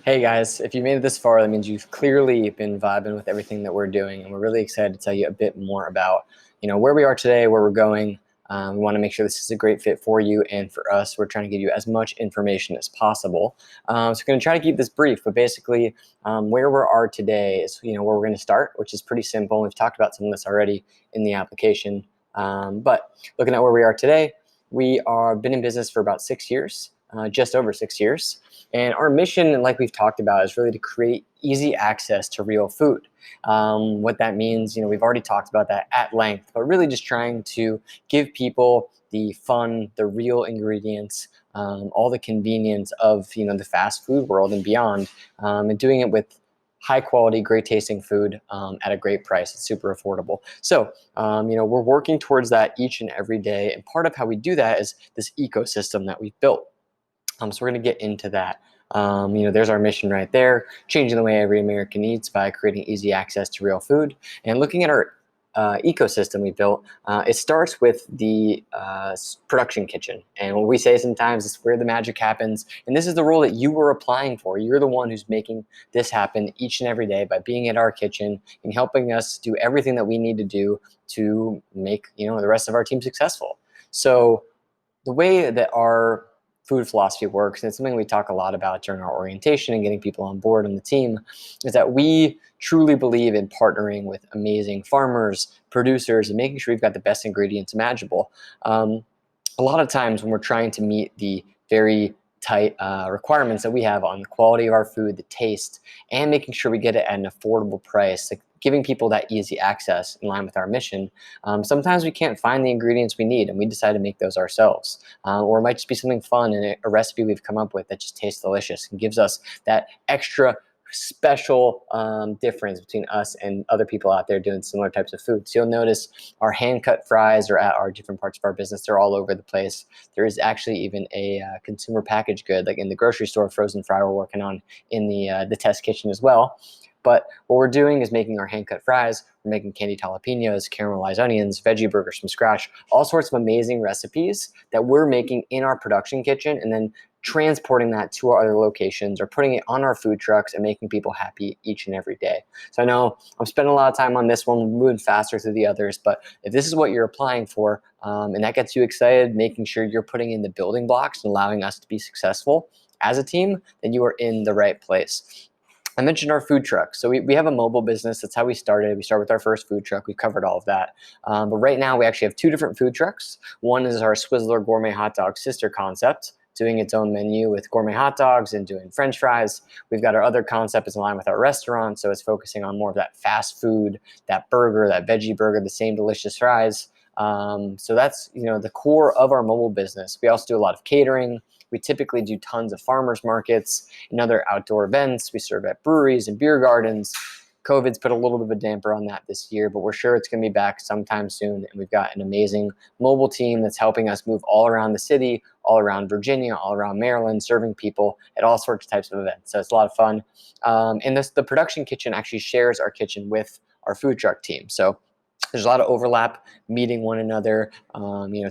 Hey guys, if you made it this far, that means you've clearly been vibing with everything that we're doing, and we're really excited to tell you a bit more about, where we are today, where we're going. We want to make sure this is a great fit for you and for us. We're trying to give you as much information as possible. So we're going to try to keep this brief, but basically, where we are today is, where we're going to start, which is pretty simple. We've talked about some of this already in the application, but looking at where we are today, we are been in business for about 6 years, just over 6 years. And our mission, like we've talked about, is really to create easy access to real food. What that means, we've already talked about that at length, but really just trying to give people the fun, the real ingredients, all the convenience of, the fast food world and beyond, and doing it with high quality, great tasting food at a great price. It's super affordable. So, we're working towards that each and every day. And part of how we do that is this ecosystem that we've built. So we're going to get into that. There's our mission right there, changing the way every American eats by creating easy access to real food. And looking at our ecosystem we built, it starts with the production kitchen. And what we say sometimes is where the magic happens. And this is the role that you were applying for. You're the one who's making this happen each and every day by being at our kitchen and helping us do everything that we need to do to make the rest of our team successful. So the way that our food philosophy works, and it's something we talk a lot about during our orientation and getting people on board on the team, is that we truly believe in partnering with amazing farmers, producers, and making sure we've got the best ingredients imaginable. A lot of times when we're trying to meet the very tight requirements that we have on the quality of our food, the taste, and making sure we get it at an affordable price, like giving people that easy access in line with our mission, sometimes we can't find the ingredients we need, and we decide to make those ourselves. Or it might just be something fun and a recipe we've come up with that just tastes delicious and gives us that extra special difference between us and other people out there doing similar types of food. So you'll notice our hand-cut fries are at our different parts of our business. They're all over the place. There is actually even a consumer packaged good, like in the grocery store, frozen fry we're working on in the test kitchen as well. But what we're doing is making our hand-cut fries. We're making candied jalapenos, caramelized onions, veggie burgers from scratch, all sorts of amazing recipes that we're making in our production kitchen and then transporting that to our other locations or putting it on our food trucks and making people happy each and every day. So I know I'm spending a lot of time on this one, moving faster through the others, but if this is what you're applying for and that gets you excited, making sure you're putting in the building blocks and allowing us to be successful as a team, then you are in the right place. I mentioned our food truck. So we have a mobile business. That's how we started. We started with our first food truck. We covered all of that. But right now we actually have two different food trucks. One is our Swizzler Gourmet Hot Dog sister concept, doing its own menu with gourmet hot dogs and doing French fries. We've got our other concept is in line with our restaurant. So it's focusing on more of that fast food, that burger, that veggie burger, the same delicious fries. So that's the core of our mobile business. We also do a lot of catering. We typically do tons of farmers markets and other outdoor events. We serve at breweries and beer gardens. COVID's put a little bit of a damper on that this year, but we're sure it's going to be back sometime soon. And we've got an amazing mobile team that's helping us move all around the city, all around Virginia, all around Maryland, serving people at all sorts of types of events. So it's a lot of fun. And the production kitchen actually shares our kitchen with our food truck team. So there's a lot of overlap, meeting one another,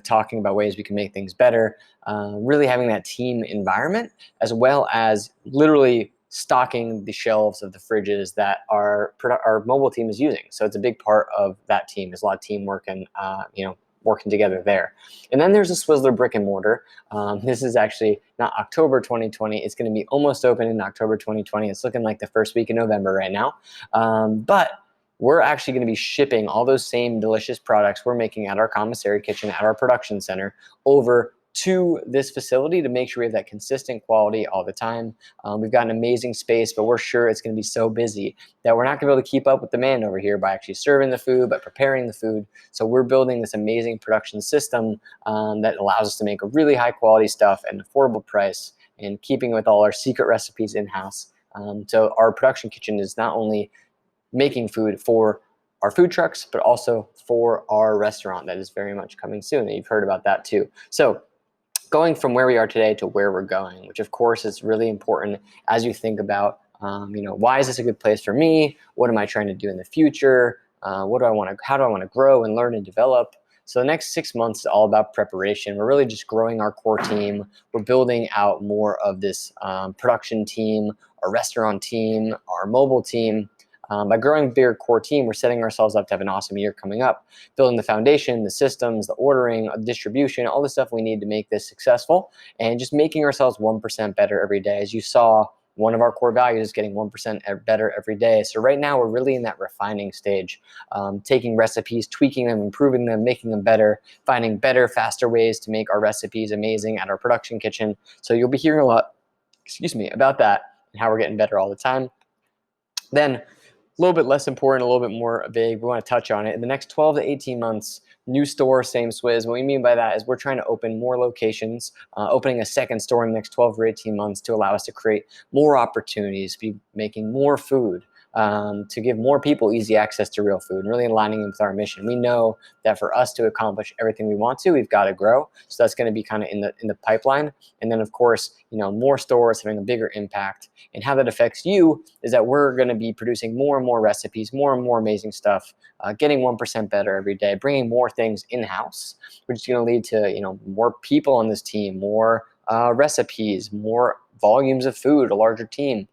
talking about ways we can make things better, really having that team environment, as well as literally stocking the shelves of the fridges that our mobile team is using. So it's a big part of that team. There's a lot of teamwork and, working together there. And then there's a Swizzler brick and mortar. This is actually not October 2020. It's going to be almost open in October 2020. It's looking like the first week in November right now. But we're actually going to be shipping all those same delicious products we're making at our commissary kitchen, at our production center, over to this facility to make sure we have that consistent quality all the time. We've got an amazing space, but we're sure it's going to be so busy that we're not going to be able to keep up with demand over here by actually serving the food, by preparing the food. So we're building this amazing production system that allows us to make a really high quality stuff at an affordable price and keeping with all our secret recipes in-house. So our production kitchen is not only making food for our food trucks, but also for our restaurant that is very much coming soon. And you've heard about that too. So going from where we are today to where we're going, which of course is really important as you think about, why is this a good place for me? What am I trying to do in the future? How do I want to grow and learn and develop? So the next 6 months is all about preparation. We're really just growing our core team. We're building out more of this production team, our restaurant team, our mobile team. By growing a bigger core team, we're setting ourselves up to have an awesome year coming up, building the foundation, the systems, the ordering, the distribution, all the stuff we need to make this successful, and just making ourselves 1% better every day. As you saw, one of our core values is getting 1% better every day. So right now we're really in that refining stage, taking recipes, tweaking them, improving them, making them better, finding better, faster ways to make our recipes amazing at our production kitchen. So you'll be hearing a lot, about that and how we're getting better all the time. Then a little bit less important, a little bit more vague, we want to touch on it. In the next 12 to 18 months, new store, same Swizz. What we mean by that is we're trying to open more locations, opening a second store in the next 12 or 18 months to allow us to create more opportunities, be making more food, to give more people easy access to real food, and really aligning with our mission. We know that for us to accomplish everything we want to, we've got to grow. So that's going to be kind of in the pipeline. And then of course, more stores having a bigger impact. And how that affects you is that we're going to be producing more and more recipes, more and more amazing stuff, getting 1% better every day, bringing more things in-house, which is going to lead to more people on this team, more recipes, more volumes of food, a larger team,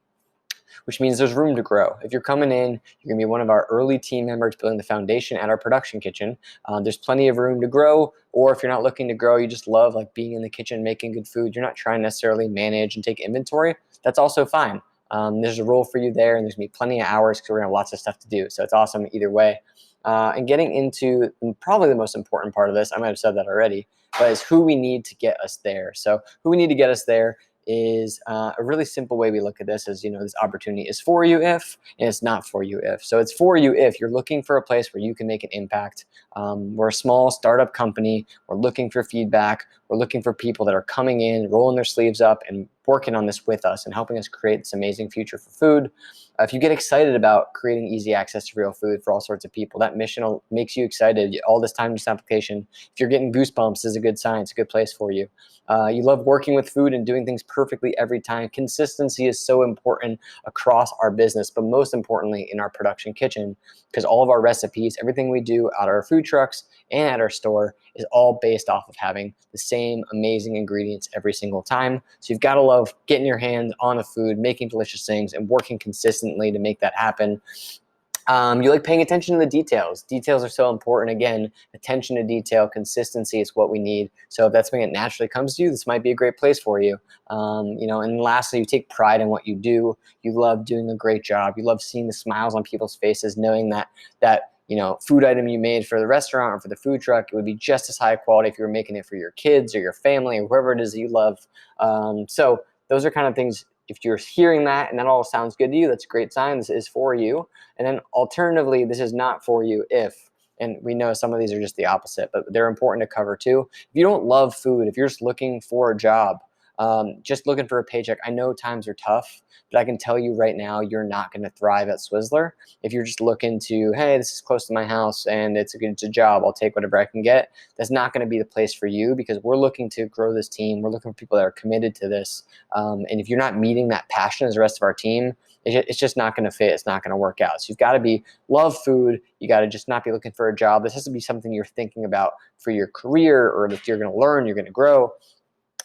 which means there's room to grow. If you're coming in, you're gonna be one of our early team members building the foundation at our production kitchen. There's plenty of room to grow, or if you're not looking to grow, you just love being in the kitchen, making good food, you're not trying to necessarily manage and take inventory, that's also fine. There's a role for you there, and there's gonna be plenty of hours because we're gonna have lots of stuff to do. So it's awesome either way. And getting into probably the most important part of this, I might have said that already, but is who we need to get us there. So who we need to get us there is a really simple way we look at this is, this opportunity is for you if, and it's not for you if. So it's for you if you're looking for a place where you can make an impact. We're a small startup company. We're looking for feedback. We're looking for people that are coming in, rolling their sleeves up and working on this with us and helping us create this amazing future for food. If you get excited about creating easy access to real food for all sorts of people, that mission makes you excited. All this time in this application, if you're getting goosebumps, this is a good sign. It's a good place for you. You love working with food and doing things perfectly every time. Consistency is so important across our business, but most importantly in our production kitchen, because all of our recipes, everything we do at our food trucks and at our store is all based off of having the same amazing ingredients every single time. So you've got to love getting your hands on the food, making delicious things, and working consistently to make that happen. You like paying attention to the details. Details are so important. Again, attention to detail, consistency is what we need. So if that's something that naturally comes to you, this might be a great place for you. And lastly, you take pride in what you do. You love doing a great job. You love seeing the smiles on people's faces, knowing that food item you made for the restaurant or for the food truck, it would be just as high quality if you were making it for your kids or your family or whoever it is that you love. So those are kind of things. If you're hearing that and that all sounds good to you, that's a great sign. This is for you. And then alternatively, this is not for you if, and we know some of these are just the opposite, but they're important to cover too. If you don't love food, if you're just looking for a job, just looking for a paycheck, I know times are tough, but I can tell you right now, you're not going to thrive at Swizzler. If you're just looking to, hey, this is close to my house and it's a job, I'll take whatever I can get. That's not going to be the place for you because we're looking to grow this team. We're looking for people that are committed to this. And if you're not meeting that passion as the rest of our team, it's just not going to fit. It's not going to work out. So you've got to love food. You got to just not be looking for a job. This has to be something you're thinking about for your career, or if you're going to learn, you're going to grow.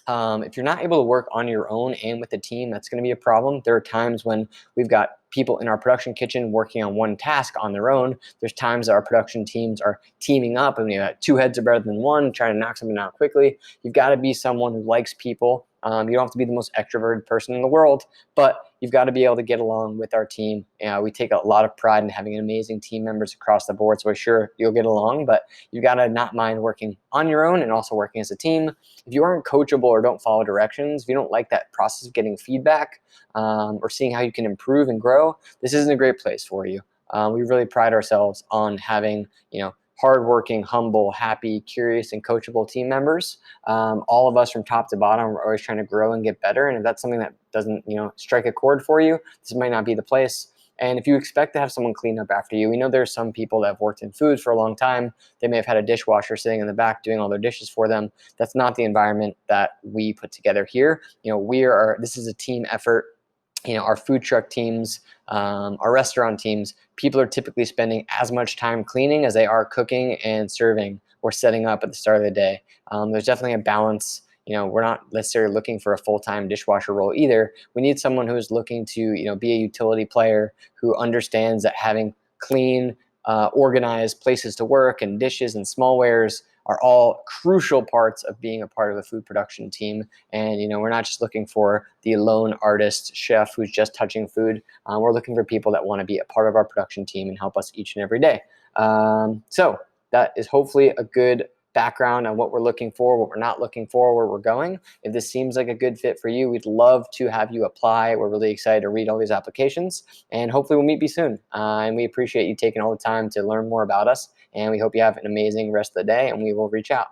If you're not able to work on your own and with the team, that's going to be a problem. There are times when we've got people in our production kitchen working on one task on their own. There's times that our production teams are teaming up and two heads are better than one, trying to knock something out quickly. You've got to be someone who likes people. You don't have to be the most extroverted person in the world, but you've got to be able to get along with our team. We take a lot of pride in having amazing team members across the board, so we're sure you'll get along, but you've got to not mind working on your own and also working as a team. If you aren't coachable or don't follow directions, if you don't like that process of getting feedback or seeing how you can improve and grow, this isn't a great place for you. We really pride ourselves on having, hardworking, humble, happy, curious, and coachable team members. All of us from top to bottom are always trying to grow and get better. And if that's something that doesn't, strike a chord for you, this might not be the place. And if you expect to have someone clean up after you, we know there's some people that have worked in food for a long time. They may have had a dishwasher sitting in the back doing all their dishes for them. That's not the environment that we put together here. This is a team effort. Our food truck teams, our restaurant teams, people are typically spending as much time cleaning as they are cooking and serving or setting up at the start of the day. There's definitely a balance. We're not necessarily looking for a full-time dishwasher role either. We need someone who's looking to, be a utility player who understands that having clean, organized places to work and dishes and smallwares are all crucial parts of being a part of the food production team. And, we're not just looking for the lone artist chef who's just touching food. We're looking for people that want to be a part of our production team and help us each and every day. So that is hopefully a good background on what we're looking for, what we're not looking for, where we're going. If this seems like a good fit for you, we'd love to have you apply. We're really excited to read all these applications, and hopefully we'll meet you soon. And we appreciate you taking all the time to learn more about us, and we hope you have an amazing rest of the day, and we will reach out.